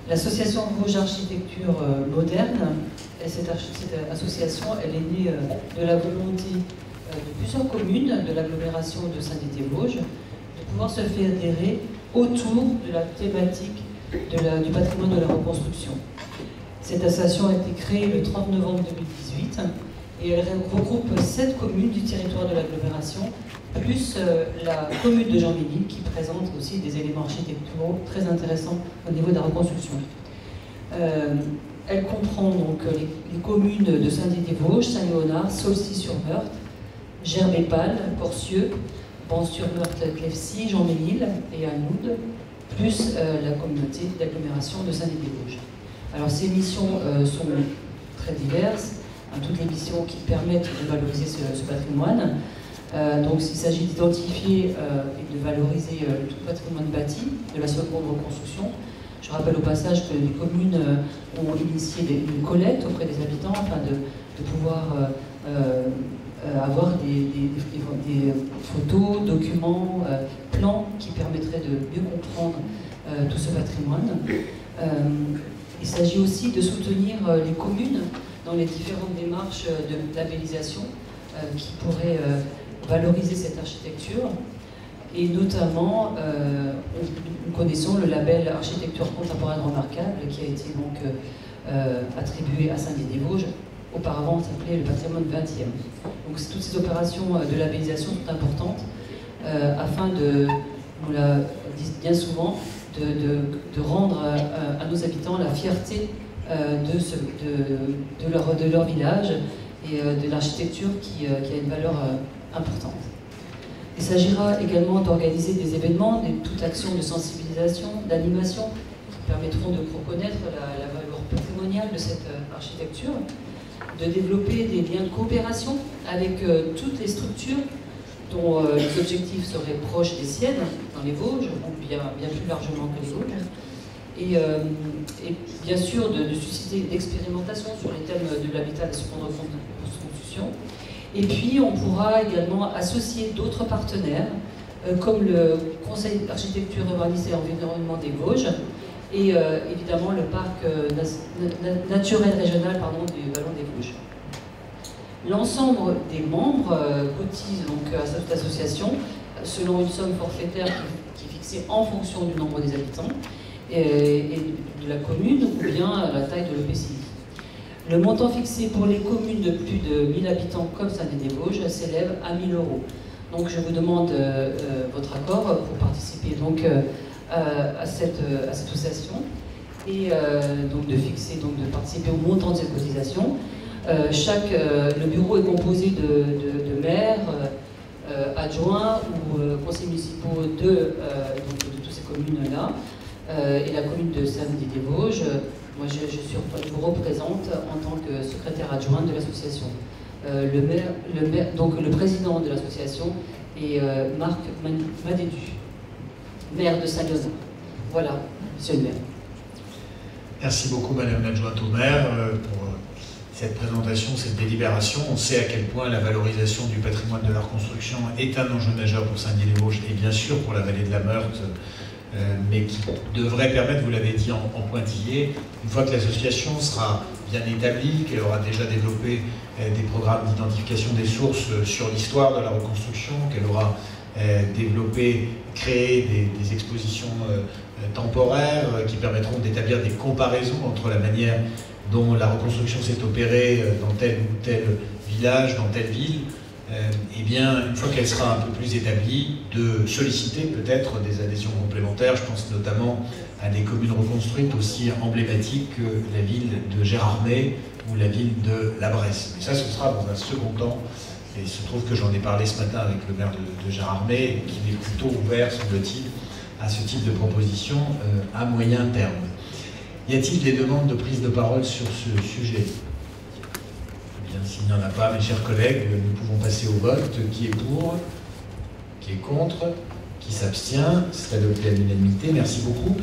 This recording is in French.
L'association Vosges Architecture Moderne, cette association, elle est née de la volonté de plusieurs communes de l'agglomération de Saint-Dié-des-Vosges de pouvoir se fédérer autour de la thématique du patrimoine de la reconstruction. Cette association a été créée le 30 novembre 2018 et elle regroupe 7 communes du territoire de l'agglomération, plus la commune de Jean-Ménil qui présente aussi des éléments architecturaux très intéressants au niveau de la reconstruction. Elle comprend donc les communes de Saint-Dié-des-Vosges, Saint-Léonard, Saulcy-sur-Meurthe, Gerbes-et-Pal, Porcieux, Ban-sur-Meurthe, Clefcy, Jean-Ménil et Anoud, plus la communauté d'agglomération de Saint-Dié-des-Vosges. Alors ces missions sont très diverses, toutes les missions qui permettent de valoriser ce patrimoine. Donc il s'agit d'identifier et de valoriser tout le patrimoine bâti de la seconde reconstruction. Je rappelle au passage que les communes ont initié une collecte auprès des habitants afin de pouvoir avoir des photos, documents, plans qui permettraient de mieux comprendre tout ce patrimoine. Il s'agit aussi de soutenir les communes dans les différentes démarches de labellisation qui pourraient valoriser cette architecture. Et notamment, nous connaissons le label Architecture contemporaine remarquable qui a été donc attribué à Saint-Dié-des-Vosges. Auparavant, ça s'appelait le patrimoine 20e. Donc toutes ces opérations de labellisation sont importantes afin de, on l'a dit bien souvent, de rendre à nos habitants la fierté de leur village et de l'architecture qui a une valeur importante. Il s'agira également d'organiser des événements, toute action de sensibilisation, d'animation qui permettront de reconnaître la valeur patrimoniale de cette architecture, de développer des liens de coopération avec toutes les structures dont les objectifs seraient proches des siennes, dans les Vosges, ou bien plus largement que les Vosges, et bien sûr de susciter l'expérimentation sur les thèmes de l'habitat et de la seconde reconstruction. Et puis on pourra également associer d'autres partenaires, comme le Conseil d'architecture, urbanisme et environnement des Vosges, et évidemment le parc naturel régional du Vallon des Vosges. L'ensemble des membres cotisent donc à cette association selon une somme forfaitaire qui est fixée en fonction du nombre des habitants et de la commune ou bien la taille de l'EPCI. Le montant fixé pour les communes de plus de 1000 habitants comme Saint-Dié-des-Vosges s'élève à 1000 €. Donc je vous demande votre accord pour participer donc, à cette association et donc de participer au montant de cette cotisation. Le bureau est composé de maires, adjoints ou conseillers municipaux de toutes ces communes-là. Et la commune de Saint-Dié-des-Vosges, moi je vous représente en tant que secrétaire adjoint de l'association. Donc le président de l'association est Marc Madédu, maire de Saint-Léonard. Voilà, monsieur le maire. Merci beaucoup madame l'adjointe au maire pour cette présentation, cette délibération. On sait à quel point la valorisation du patrimoine de la reconstruction est un enjeu majeur pour Saint-Dié-des-Vosges et bien sûr pour la vallée de la Meurthe, mais qui devrait permettre, vous l'avez dit en pointillé, une fois que l'association sera bien établie, qu'elle aura déjà développé des programmes d'identification des sources sur l'histoire de la reconstruction, qu'elle aura développé, créé des expositions temporaires qui permettront d'établir des comparaisons entre la manière dont la reconstruction s'est opérée dans tel ou tel village, dans telle ville, et bien, une fois qu'elle sera un peu plus établie, de solliciter peut-être des adhésions complémentaires. Je pense notamment à des communes reconstruites aussi emblématiques que la ville de Gérardmer ou la ville de La Bresse. Mais ça, ce sera dans un second temps. Et il se trouve que j'en ai parlé ce matin avec le maire de Gérardmer, qui est plutôt ouvert, semble-t-il, à ce type de proposition à moyen terme. Y a-t-il des demandes de prise de parole sur ce sujet ? Bien, s'il n'y en a pas, mes chers collègues, nous pouvons passer au vote. Qui est pour? Qui est contre? Qui s'abstient? C'est adopté à l'unanimité. Merci beaucoup.